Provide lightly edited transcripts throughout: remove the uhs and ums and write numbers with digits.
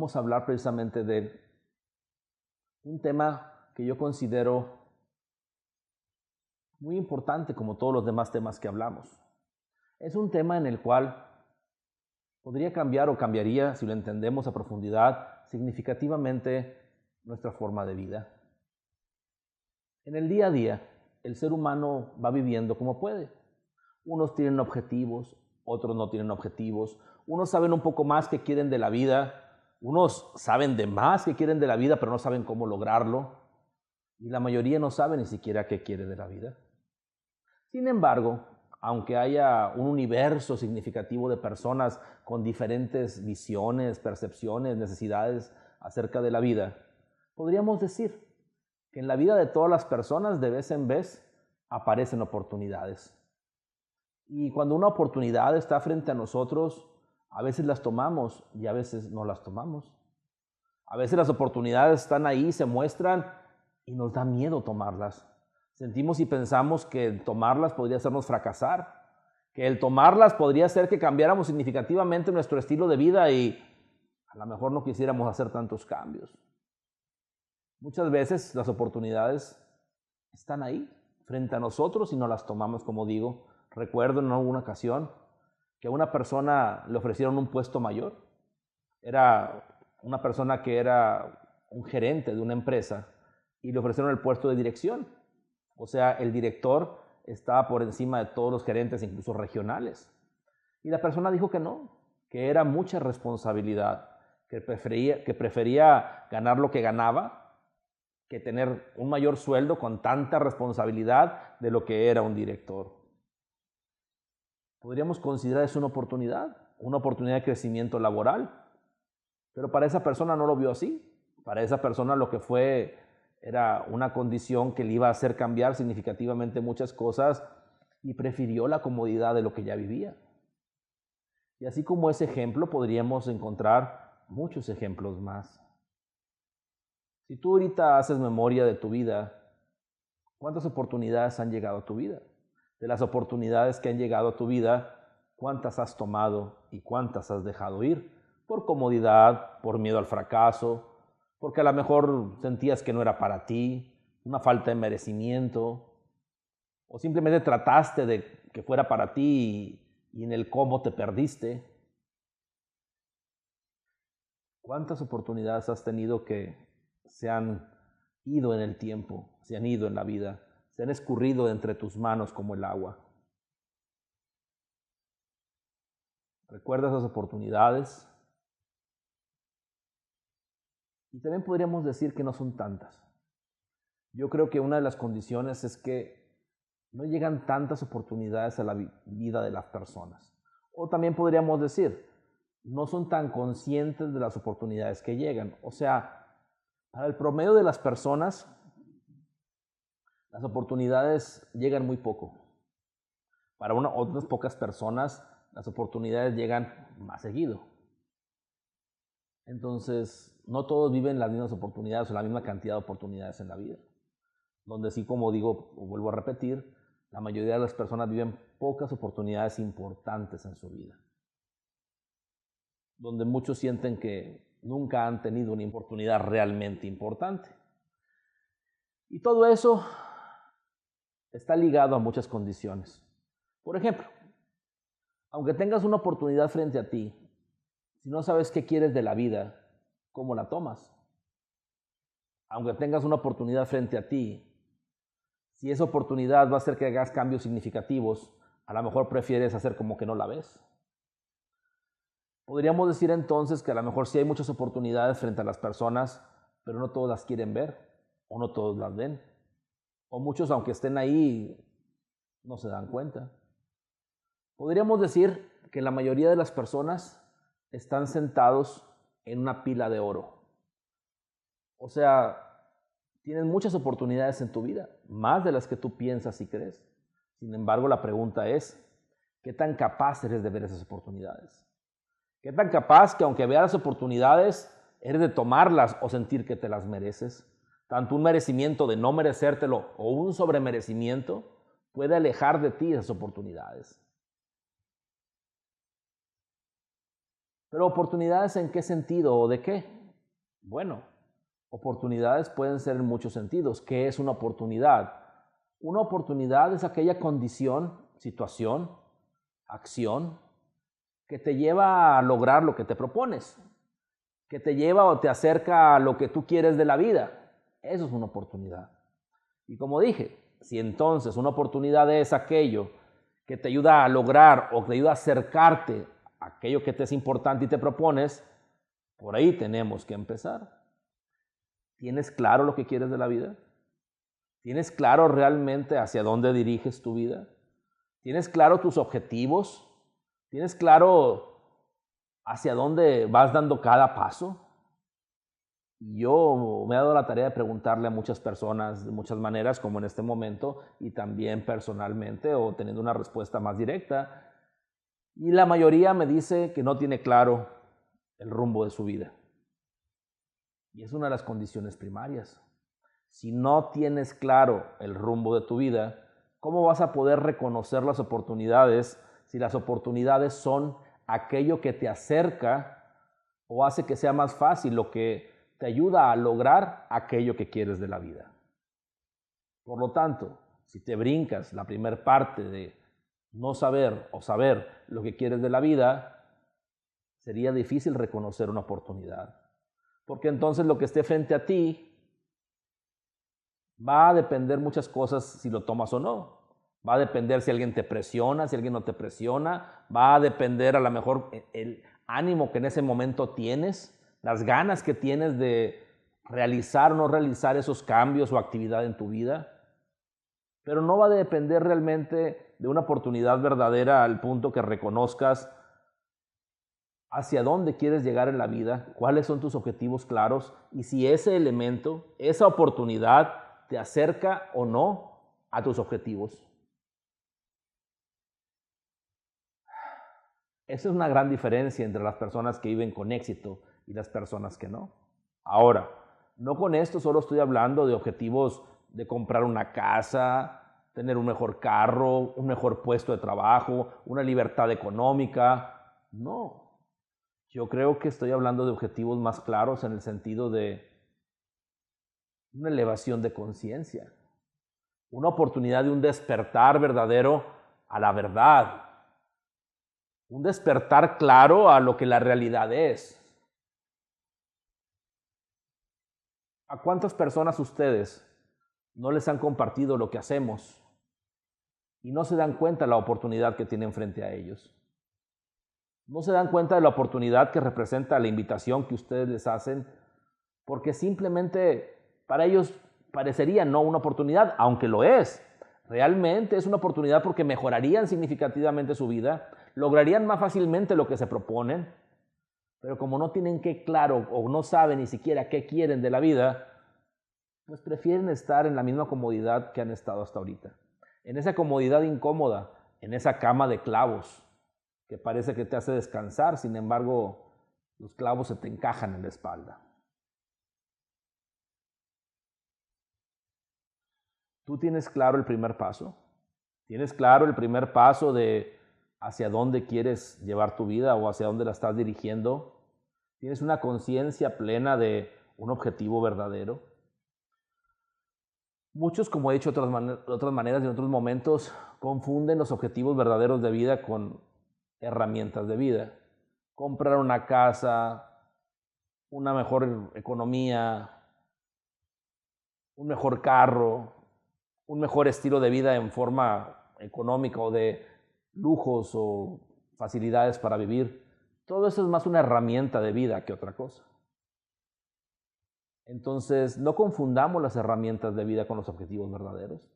vamos a hablar precisamente de un tema que yo considero muy importante como todos los demás temas que hablamos. Es un tema en el cual podría cambiar o cambiaría, si lo entendemos a profundidad, significativamente nuestra forma de vida. En el día a día, el ser humano va viviendo como puede. Unos tienen objetivos, otros no tienen objetivos. Unos saben un poco más que quieren de la vida, unos saben de más que quieren de la vida, pero no saben cómo lograrlo. Y la mayoría no sabe ni siquiera qué quiere de la vida. Sin embargo, aunque haya un universo significativo de personas con diferentes visiones, percepciones, necesidades acerca de la vida, podríamos decir que en la vida de todas las personas de vez en vez aparecen oportunidades. Y cuando una oportunidad está frente a nosotros, a veces las tomamos y a veces no las tomamos. A veces las oportunidades están ahí, se muestran y nos da miedo tomarlas. Sentimos y pensamos que el tomarlas podría hacernos fracasar, que el tomarlas podría hacer que cambiáramos significativamente nuestro estilo de vida y a lo mejor no quisiéramos hacer tantos cambios. Muchas veces las oportunidades están ahí, frente a nosotros y no las tomamos, como digo. Recuerdo en alguna ocasión que a una persona le ofrecieron un puesto mayor. Era una persona que era un gerente de una empresa y le ofrecieron el puesto de dirección. O sea, el director estaba por encima de todos los gerentes, incluso regionales. Y la persona dijo que no, que era mucha responsabilidad, que prefería ganar lo que ganaba que tener un mayor sueldo con tanta responsabilidad de lo que era un director. Podríamos considerar eso una oportunidad de crecimiento laboral, pero para esa persona no lo vio así. Para esa persona lo que fue era una condición que le iba a hacer cambiar significativamente muchas cosas y prefirió la comodidad de lo que ya vivía. Y así como ese ejemplo, podríamos encontrar muchos ejemplos más. Si tú ahorita haces memoria de tu vida, ¿cuántas oportunidades han llegado a tu vida? De las oportunidades que han llegado a tu vida, ¿cuántas has tomado y cuántas has dejado ir? Por comodidad, por miedo al fracaso, porque a lo mejor sentías que no era para ti, una falta de merecimiento, o simplemente trataste de que fuera para ti y en el cómo te perdiste. ¿Cuántas oportunidades has tenido que se han ido en el tiempo, se han ido en la vida, se han escurrido entre tus manos como el agua? ¿Recuerdas esas oportunidades? Y también podríamos decir que no son tantas. Yo creo que una de las condiciones es que no llegan tantas oportunidades a la vida de las personas. O también podríamos decir, no son tan conscientes de las oportunidades que llegan. O sea, para el promedio de las personas, las oportunidades llegan muy poco. Para otras pocas personas, las oportunidades llegan más seguido. Entonces, no todos viven las mismas oportunidades o la misma cantidad de oportunidades en la vida. Donde sí, como digo, o vuelvo a repetir, la mayoría de las personas viven pocas oportunidades importantes en su vida. Donde muchos sienten que nunca han tenido una oportunidad realmente importante. Y todo eso está ligado a muchas condiciones. Por ejemplo, aunque tengas una oportunidad frente a ti, si no sabes qué quieres de la vida, ¿cómo la tomas? Aunque tengas una oportunidad frente a ti, si esa oportunidad va a hacer que hagas cambios significativos, a lo mejor prefieres hacer como que no la ves. Podríamos decir entonces que a lo mejor sí hay muchas oportunidades frente a las personas, pero no todos las quieren ver, o no todos las ven. O muchos, aunque estén ahí, no se dan cuenta. Podríamos decir que la mayoría de las personas están sentados en una pila de oro. O sea, tienes muchas oportunidades en tu vida, más de las que tú piensas y crees. Sin embargo, la pregunta es, ¿qué tan capaz eres de ver esas oportunidades? ¿Qué tan capaz que aunque veas las oportunidades, eres de tomarlas o sentir que te las mereces? Tanto un merecimiento de no merecértelo o un sobremerecimiento puede alejar de ti esas oportunidades. Pero ¿oportunidades en qué sentido o de qué? Bueno, oportunidades pueden ser en muchos sentidos. ¿Qué es una oportunidad? Una oportunidad es aquella condición, situación, acción que te lleva a lograr lo que te propones, que te lleva o te acerca a lo que tú quieres de la vida. Eso es una oportunidad. Y como dije, si entonces una oportunidad es aquello que te ayuda a lograr o que te ayuda a acercarte a aquello que te es importante y te propones, por ahí tenemos que empezar. ¿Tienes claro lo que quieres de la vida? ¿Tienes claro realmente hacia dónde diriges tu vida? ¿Tienes claro tus objetivos? ¿Tienes claro hacia dónde vas dando cada paso? Yo me he dado la tarea de preguntarle a muchas personas de muchas maneras, como en este momento, y también personalmente o teniendo una respuesta más directa. Y la mayoría me dice que no tiene claro el rumbo de su vida. Y es una de las condiciones primarias. Si no tienes claro el rumbo de tu vida, ¿cómo vas a poder reconocer las oportunidades si las oportunidades son aquello que te acerca o hace que sea más fácil, lo que te ayuda a lograr aquello que quieres de la vida? Por lo tanto, si te brincas la primera parte de no saber o saber lo que quieres de la vida, sería difícil reconocer una oportunidad. Porque entonces lo que esté frente a ti va a depender muchas cosas si lo tomas o no. Va a depender si alguien te presiona, si alguien no te presiona. Va a depender a lo mejor el ánimo que en ese momento tienes, las ganas que tienes de realizar o no realizar esos cambios o actividad en tu vida. Pero no va a depender realmente de una oportunidad verdadera al punto que reconozcas hacia dónde quieres llegar en la vida, cuáles son tus objetivos claros y si ese elemento, esa oportunidad te acerca o no a tus objetivos. Esa es una gran diferencia entre las personas que viven con éxito y las personas que no. Ahora, no con esto solo estoy hablando de objetivos de comprar una casa, tener un mejor carro, un mejor puesto de trabajo, una libertad económica. No. Yo creo que estoy hablando de objetivos más claros en el sentido de una elevación de conciencia, una oportunidad de un despertar verdadero a la verdad, un despertar claro a lo que la realidad es. ¿A cuántas personas ustedes no les han compartido lo que hacemos y no se dan cuenta de la oportunidad que tienen frente a ellos? No se dan cuenta de la oportunidad que representa la invitación que ustedes les hacen, porque simplemente para ellos parecería no una oportunidad, aunque lo es. Realmente es una oportunidad porque mejorarían significativamente su vida, lograrían más fácilmente lo que se proponen, pero como no tienen qué claro o no saben ni siquiera qué quieren de la vida, pues prefieren estar en la misma comodidad que han estado hasta ahorita. En esa comodidad incómoda, en esa cama de clavos, que parece que te hace descansar, sin embargo, los clavos se te encajan en la espalda. ¿Tú tienes claro el primer paso? ¿Tienes claro el primer paso de hacia dónde quieres llevar tu vida o hacia dónde la estás dirigiendo? ¿Tienes una conciencia plena de un objetivo verdadero? Muchos, como he dicho de otras maneras y en otros momentos, confunden los objetivos verdaderos de vida con herramientas de vida. Comprar una casa, una mejor economía, un mejor carro, un mejor estilo de vida en forma económica o de lujos o facilidades para vivir. Todo eso es más una herramienta de vida que otra cosa. Entonces, no confundamos las herramientas de vida con los objetivos verdaderos.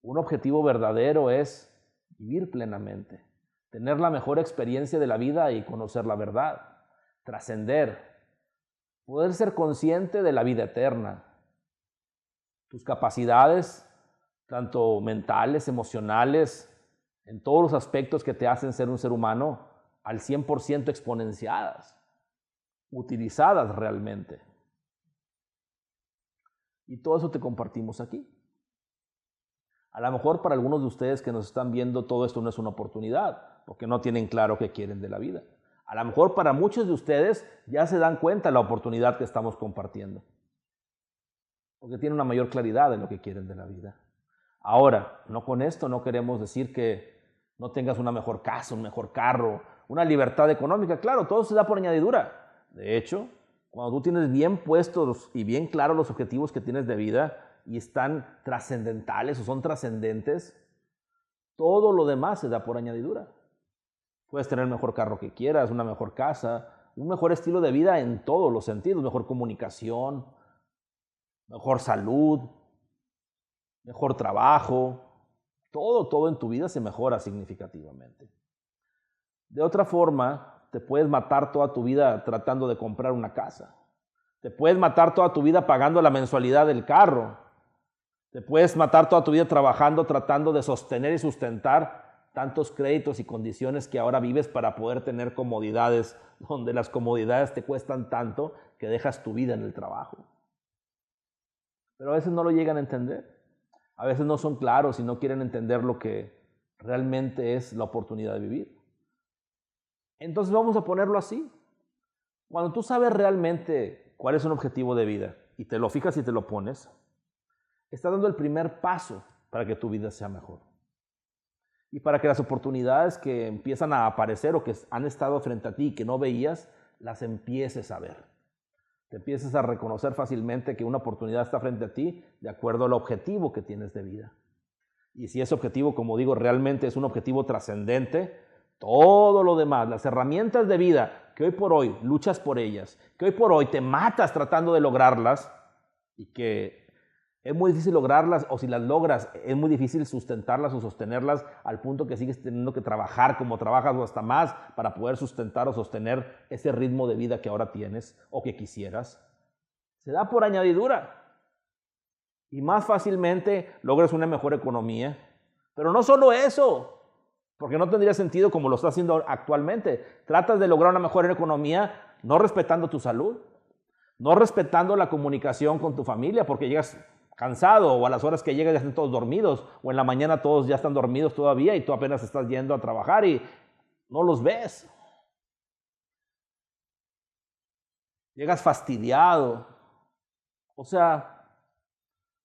Un objetivo verdadero es vivir plenamente, tener la mejor experiencia de la vida y conocer la verdad, trascender, poder ser consciente de la vida eterna, tus capacidades, tanto mentales, emocionales, en todos los aspectos que te hacen ser un ser humano, al 100% exponenciadas, utilizadas realmente. Y todo eso te compartimos aquí. A lo mejor para algunos de ustedes que nos están viendo todo esto no es una oportunidad, porque no tienen claro qué quieren de la vida. A lo mejor para muchos de ustedes ya se dan cuenta de la oportunidad que estamos compartiendo, porque tienen una mayor claridad de lo que quieren de la vida. Ahora, no con esto no queremos decir que no tengas una mejor casa, un mejor carro, una libertad económica. Claro, todo se da por añadidura. De hecho, cuando tú tienes bien puestos y bien claros los objetivos que tienes de vida y están trascendentales o son trascendentes, todo lo demás se da por añadidura. Puedes tener el mejor carro que quieras, una mejor casa, un mejor estilo de vida en todos los sentidos, mejor comunicación, mejor salud, mejor trabajo. Todo en tu vida se mejora significativamente. De otra forma, te puedes matar toda tu vida tratando de comprar una casa. Te puedes matar toda tu vida pagando la mensualidad del carro. Te puedes matar toda tu vida trabajando, tratando de sostener y sustentar tantos créditos y condiciones que ahora vives para poder tener comodidades, donde las comodidades te cuestan tanto que dejas tu vida en el trabajo. Pero a veces no lo llegan a entender. A veces no son claros y no quieren entender lo que realmente es la oportunidad de vivir. Entonces vamos a ponerlo así. Cuando tú sabes realmente cuál es un objetivo de vida y te lo fijas y te lo pones, estás dando el primer paso para que tu vida sea mejor. Y para que las oportunidades que empiezan a aparecer o que han estado frente a ti y que no veías, las empieces a ver. Te empieces a reconocer fácilmente que una oportunidad está frente a ti de acuerdo al objetivo que tienes de vida. Y si ese objetivo, como digo, realmente es un objetivo trascendente, todo lo demás, las herramientas de vida que hoy por hoy luchas por ellas, que hoy por hoy te matas tratando de lograrlas y que es muy difícil lograrlas, o si las logras, es muy difícil sustentarlas o sostenerlas al punto que sigues teniendo que trabajar como trabajas o hasta más para poder sustentar o sostener ese ritmo de vida que ahora tienes o que quisieras. Se da por añadidura. Y más fácilmente logras una mejor economía. Pero no solo eso, porque no tendría sentido como lo estás haciendo actualmente. Tratas de lograr una mejor economía no respetando tu salud, no respetando la comunicación con tu familia, porque llegas cansado o a las horas que llegas ya están todos dormidos o en la mañana todos ya están dormidos todavía y tú apenas estás yendo a trabajar y no los ves. Llegas fastidiado. O sea,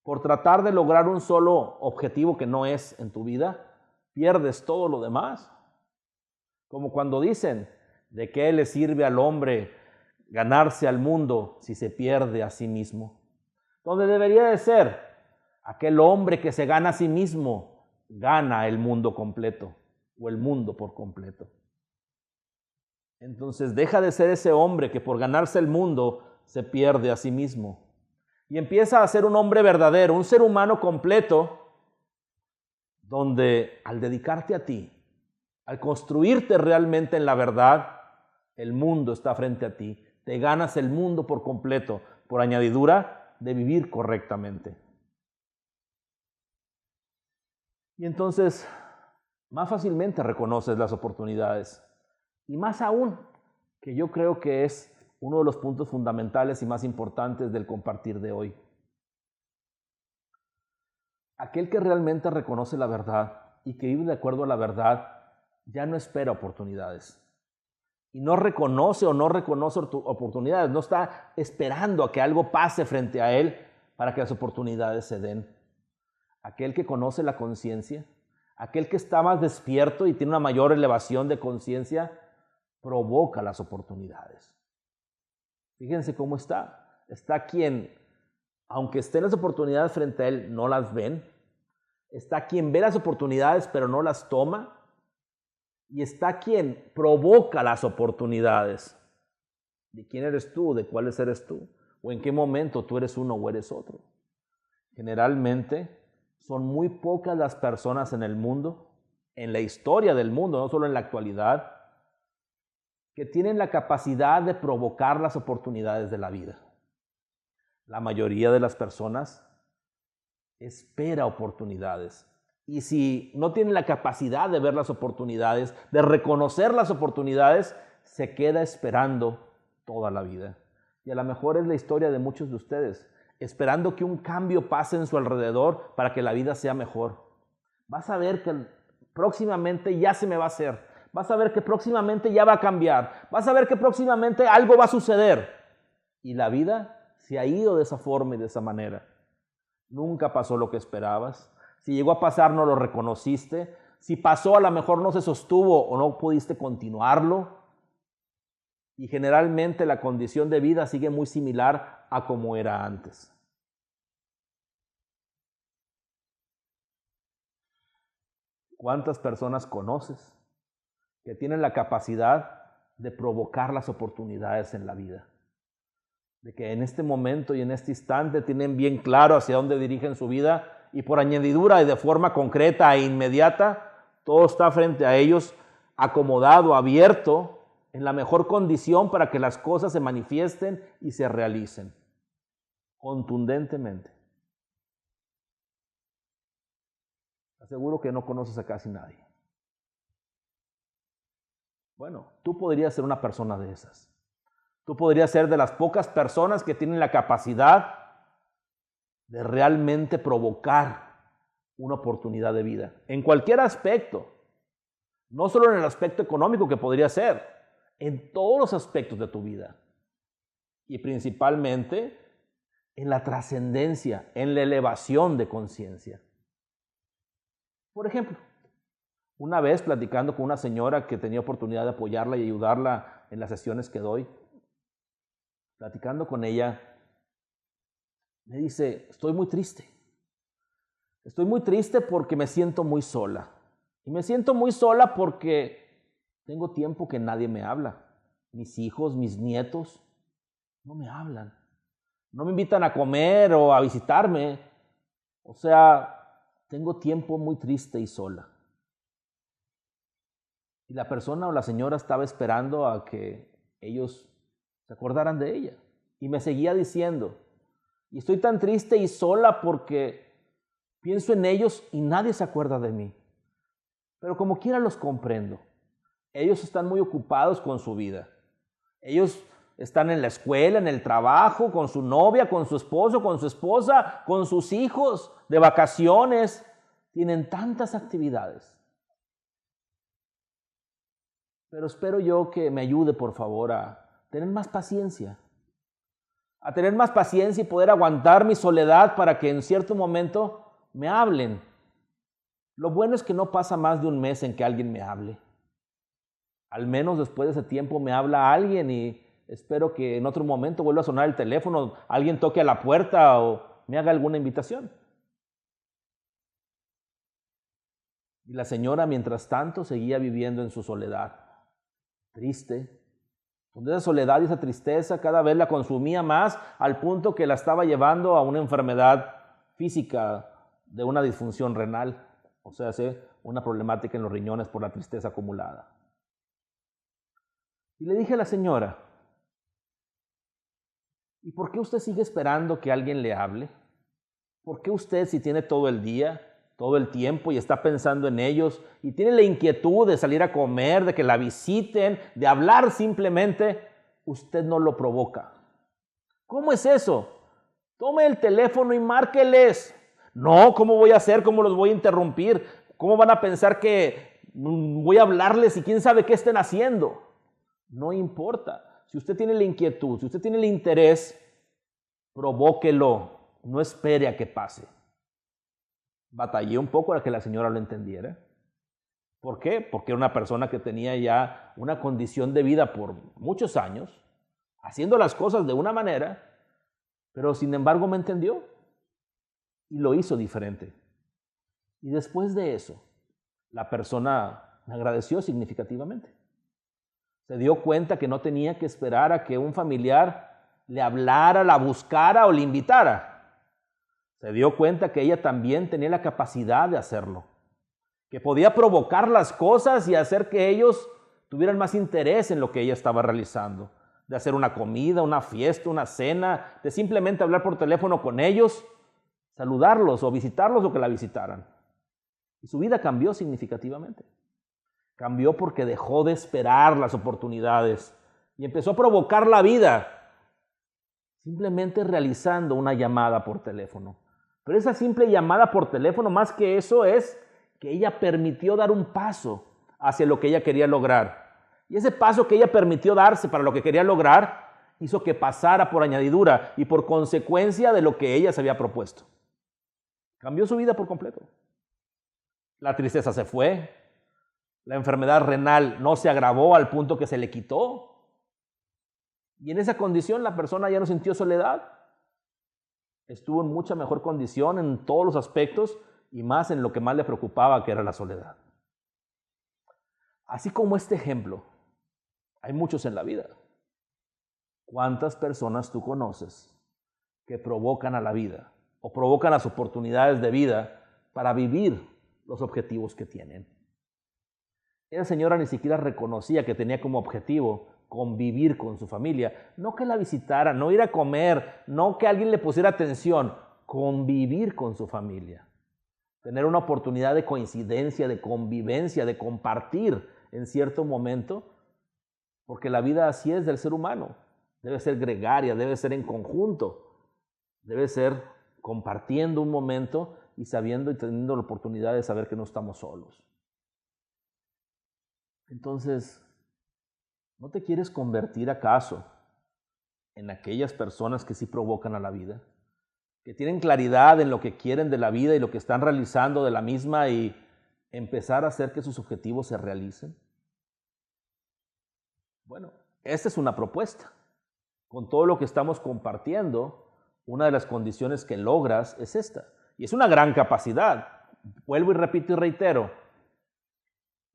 por tratar de lograr un solo objetivo que no es en tu vida, pierdes todo lo demás. Como cuando dicen, ¿de qué le sirve al hombre ganarse al mundo si se pierde a sí mismo? Donde debería de ser, aquel hombre que se gana a sí mismo, gana el mundo completo o el mundo por completo. Entonces deja de ser ese hombre que por ganarse el mundo se pierde a sí mismo y empieza a ser un hombre verdadero, un ser humano completo, donde al dedicarte a ti, al construirte realmente en la verdad, el mundo está frente a ti, te ganas el mundo por completo, por añadidura de vivir correctamente. Y entonces, más fácilmente reconoces las oportunidades. Y más aún, que yo creo que es uno de los puntos fundamentales y más importantes del compartir de hoy. Aquel que realmente reconoce la verdad y que vive de acuerdo a la verdad, ya no espera oportunidades. Y no reconoce o no reconoce oportunidades, no está esperando a que algo pase frente a él para que las oportunidades se den. Aquel que conoce la conciencia, aquel que está más despierto y tiene una mayor elevación de conciencia, provoca las oportunidades. Fíjense cómo está. Está quien, aunque estén las oportunidades frente a él, no las ven. Está quien ve las oportunidades pero no las toma. Y está quien provoca las oportunidades. ¿De quién eres tú? ¿De cuáles eres tú? ¿O en qué momento tú eres uno o eres otro? Generalmente son muy pocas las personas en el mundo, en la historia del mundo, no solo en la actualidad, que tienen la capacidad de provocar las oportunidades de la vida. La mayoría de las personas espera oportunidades. Y si no tienen la capacidad de ver las oportunidades, de reconocer las oportunidades, se queda esperando toda la vida. Y a lo mejor es la historia de muchos de ustedes, esperando que un cambio pase en su alrededor para que la vida sea mejor. Vas a ver que próximamente ya se me va a hacer. Vas a ver que próximamente ya va a cambiar. Vas a ver que próximamente algo va a suceder. Y la vida se ha ido de esa forma y de esa manera. Nunca pasó lo que esperabas. Si llegó a pasar, no lo reconociste. Si pasó, a lo mejor no se sostuvo o no pudiste continuarlo. Y generalmente la condición de vida sigue muy similar a como era antes. ¿Cuántas personas conoces que tienen la capacidad de provocar las oportunidades en la vida? De que en este momento y en este instante tienen bien claro hacia dónde dirigen su vida y por añadidura y de forma concreta e inmediata, todo está frente a ellos acomodado, abierto, en la mejor condición para que las cosas se manifiesten y se realicen contundentemente. Aseguro que no conoces a casi nadie. Bueno, tú podrías ser una persona de esas. Tú podrías ser de las pocas personas que tienen la capacidad de realmente provocar una oportunidad de vida. En cualquier aspecto. No solo en el aspecto económico que podría ser. En todos los aspectos de tu vida. Y principalmente en la trascendencia, en la elevación de conciencia. Por ejemplo, una vez platicando con una señora que tenía oportunidad de apoyarla y ayudarla en las sesiones que doy, platicando con ella, me dice, estoy muy triste. Estoy muy triste porque me siento muy sola. Y me siento muy sola porque tengo tiempo que nadie me habla. Mis hijos, mis nietos, no me hablan. No me invitan a comer o a visitarme. O sea, tengo tiempo muy triste y sola. Y la persona o la señora estaba esperando a que ellos se acordaran de ella. Y me seguía diciendo, y estoy tan triste y sola porque pienso en ellos y nadie se acuerda de mí. Pero como quiera los comprendo. Ellos están muy ocupados con su vida. Ellos están en la escuela, en el trabajo, con su novia, con su esposo, con su esposa, con sus hijos, de vacaciones. Tienen tantas actividades. Pero espero yo que me ayude, por favor, a tener más paciencia. A tener más paciencia y poder aguantar mi soledad para que en cierto momento me hablen. Lo bueno es que no pasa más de un mes en que alguien me hable. Al menos después de ese tiempo me habla alguien y espero que en otro momento vuelva a sonar el teléfono, alguien toque a la puerta o me haga alguna invitación. Y la señora, mientras tanto, seguía viviendo en su soledad. Triste, donde esa soledad y esa tristeza cada vez la consumía más al punto que la estaba llevando a una enfermedad física de una disfunción renal, o sea, una problemática en los riñones por la tristeza acumulada. Y le dije a la señora, ¿y por qué usted sigue esperando que alguien le hable? ¿Por qué usted, si tiene todo el día, todo el tiempo y está pensando en ellos y tiene la inquietud de salir a comer, de que la visiten, de hablar simplemente, usted no lo provoca? ¿Cómo es eso? Tome el teléfono y márqueles. No, ¿cómo voy a hacer? ¿Cómo los voy a interrumpir? ¿Cómo van a pensar que voy a hablarles y quién sabe qué estén haciendo? No importa. Si usted tiene la inquietud, si usted tiene el interés, provóquelo. No espere a que pase. Batallé un poco para que la señora lo entendiera. ¿Por qué? Porque era una persona que tenía ya una condición de vida por muchos años, haciendo las cosas de una manera, pero sin embargo me entendió y lo hizo diferente. Y después de eso, la persona me agradeció significativamente. Se dio cuenta que no tenía que esperar a que un familiar le hablara, la buscara o le invitara. Se dio cuenta que ella también tenía la capacidad de hacerlo, que podía provocar las cosas y hacer que ellos tuvieran más interés en lo que ella estaba realizando, de hacer una comida, una fiesta, una cena, de simplemente hablar por teléfono con ellos, saludarlos o visitarlos o que la visitaran. Y su vida cambió significativamente. Cambió porque dejó de esperar las oportunidades y empezó a provocar la vida, simplemente realizando una llamada por teléfono. Pero esa simple llamada por teléfono, más que eso, es que ella permitió dar un paso hacia lo que ella quería lograr. Y ese paso que ella permitió darse para lo que quería lograr hizo que pasara por añadidura y por consecuencia de lo que ella se había propuesto. Cambió su vida por completo. La tristeza se fue, la enfermedad renal no se agravó al punto que se le quitó. Y en esa condición la persona ya no sintió soledad. Estuvo en mucha mejor condición en todos los aspectos y más en lo que más le preocupaba, que era la soledad. Así como este ejemplo, hay muchos en la vida. ¿Cuántas personas tú conoces que provocan a la vida o provocan las oportunidades de vida para vivir los objetivos que tienen? Esa señora ni siquiera reconocía que tenía como objetivo convivir con su familia, no que la visitara, no ir a comer, no que alguien le pusiera atención, convivir con su familia. Tener una oportunidad de coincidencia, de convivencia, de compartir en cierto momento, porque la vida así es del ser humano. Debe ser gregaria, debe ser en conjunto, debe ser compartiendo un momento y sabiendo y teniendo la oportunidad de saber que no estamos solos. Entonces, ¿no te quieres convertir acaso en aquellas personas que sí provocan a la vida? Que tienen claridad en lo que quieren de la vida y lo que están realizando de la misma y empezar a hacer que sus objetivos se realicen. Bueno, esta es una propuesta. Con todo lo que estamos compartiendo, una de las condiciones que logras es esta. Y es una gran capacidad. Vuelvo y repito y reitero.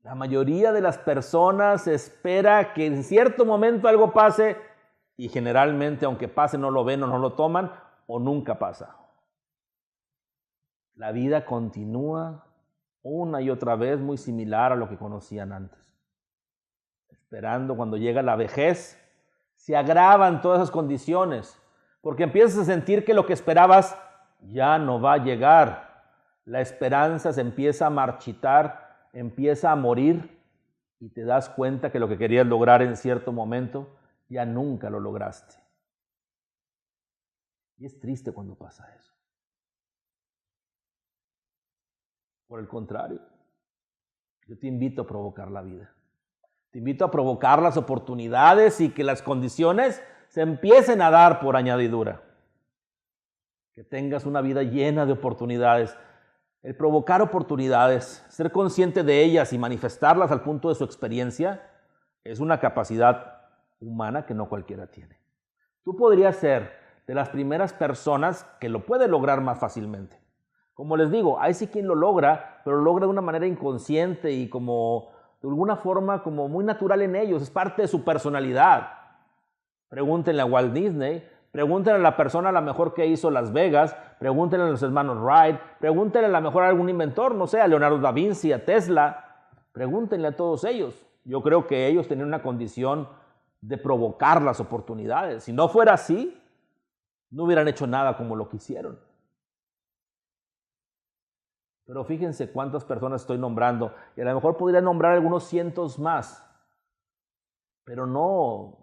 La mayoría de las personas espera que en cierto momento algo pase y generalmente, aunque pase, no lo ven o no lo toman o nunca pasa. La vida continúa una y otra vez muy similar a lo que conocían antes. Esperando cuando llega la vejez, se agravan todas esas condiciones, porque empiezas a sentir que lo que esperabas ya no va a llegar. La esperanza se empieza a marchitar, empieza a morir y te das cuenta que lo que querías lograr en cierto momento ya nunca lo lograste. Y es triste cuando pasa eso. Por el contrario, yo te invito a provocar la vida. Te invito a provocar las oportunidades y que las condiciones se empiecen a dar por añadidura. Que tengas una vida llena de oportunidades. El provocar oportunidades, ser consciente de ellas y manifestarlas al punto de su experiencia, es una capacidad humana que no cualquiera tiene. Tú podrías ser de las primeras personas que lo puede lograr más fácilmente. Como les digo, hay sí quien lo logra, pero lo logra de una manera inconsciente y como de alguna forma como muy natural en ellos, es parte de su personalidad. Pregúntenle a Walt Disney, pregúntenle a la persona a lo mejor que hizo Las Vegas, pregúntenle a los hermanos Wright, pregúntenle a lo mejor a algún inventor, no sé, a Leonardo da Vinci, a Tesla, pregúntenle a todos ellos. Yo creo que ellos tenían una condición de provocar las oportunidades. Si no fuera así, no hubieran hecho nada como lo que hicieron. Pero fíjense cuántas personas estoy nombrando, y a lo mejor podría nombrar algunos cientos más, pero no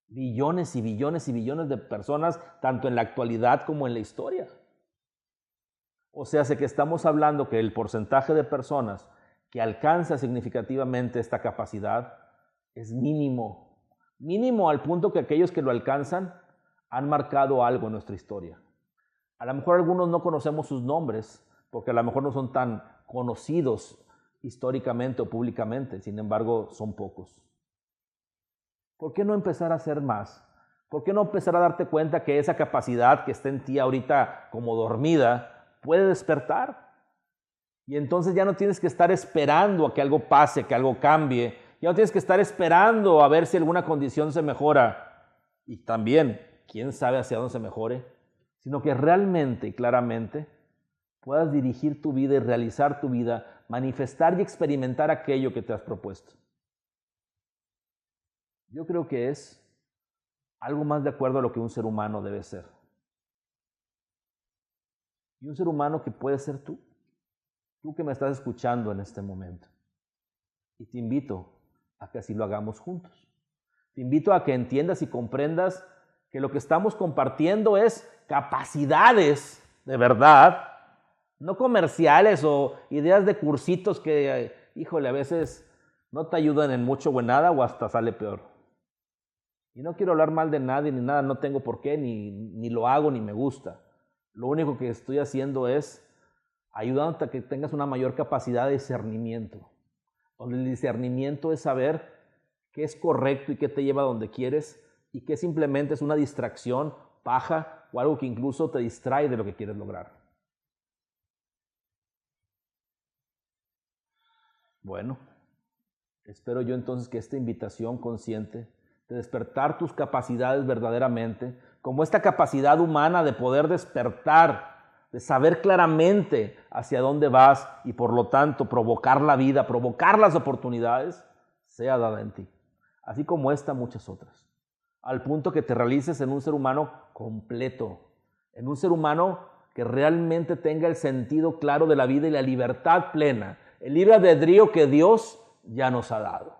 billones y billones y billones de personas, tanto en la actualidad como en la historia. O sea, sé que estamos hablando que el porcentaje de personas que alcanza significativamente esta capacidad es mínimo, mínimo al punto que aquellos que lo alcanzan han marcado algo en nuestra historia. A lo mejor algunos no conocemos sus nombres, porque a lo mejor no son tan conocidos históricamente o públicamente, sin embargo, son pocos. ¿Por qué no empezar a hacer más? ¿Por qué no empezar a darte cuenta que esa capacidad que está en ti ahorita como dormida puede despertar? Y entonces ya no tienes que estar esperando a que algo pase, que algo cambie. Ya no tienes que estar esperando a ver si alguna condición se mejora. Y también, quién sabe hacia dónde se mejore, sino que realmente y claramente puedas dirigir tu vida y realizar tu vida, manifestar y experimentar aquello que te has propuesto. Yo creo que es algo más de acuerdo a lo que un ser humano debe ser. Y un ser humano que puede ser tú que me estás escuchando en este momento. Y te invito a que así lo hagamos juntos. Te invito a que entiendas y comprendas que lo que estamos compartiendo es capacidades de verdad, no comerciales o ideas de cursitos que híjole, a veces no te ayudan en mucho o en nada o hasta sale peor. Y no quiero hablar mal de nadie ni nada, no tengo por qué, ni lo hago ni me gusta. Lo único que estoy haciendo es ayudándote a que tengas una mayor capacidad de discernimiento. Donde el discernimiento es saber qué es correcto y qué te lleva a donde quieres y qué simplemente es una distracción, paja o algo que incluso te distrae de lo que quieres lograr. Bueno, espero yo entonces que esta invitación consciente de despertar tus capacidades verdaderamente, como esta capacidad humana de poder despertar, de saber claramente hacia dónde vas y por lo tanto provocar la vida, provocar las oportunidades, sea dada en ti. Así como esta, muchas otras. Al punto que te realices en un ser humano completo, en un ser humano que realmente tenga el sentido claro de la vida y la libertad plena, el libre albedrío que Dios ya nos ha dado.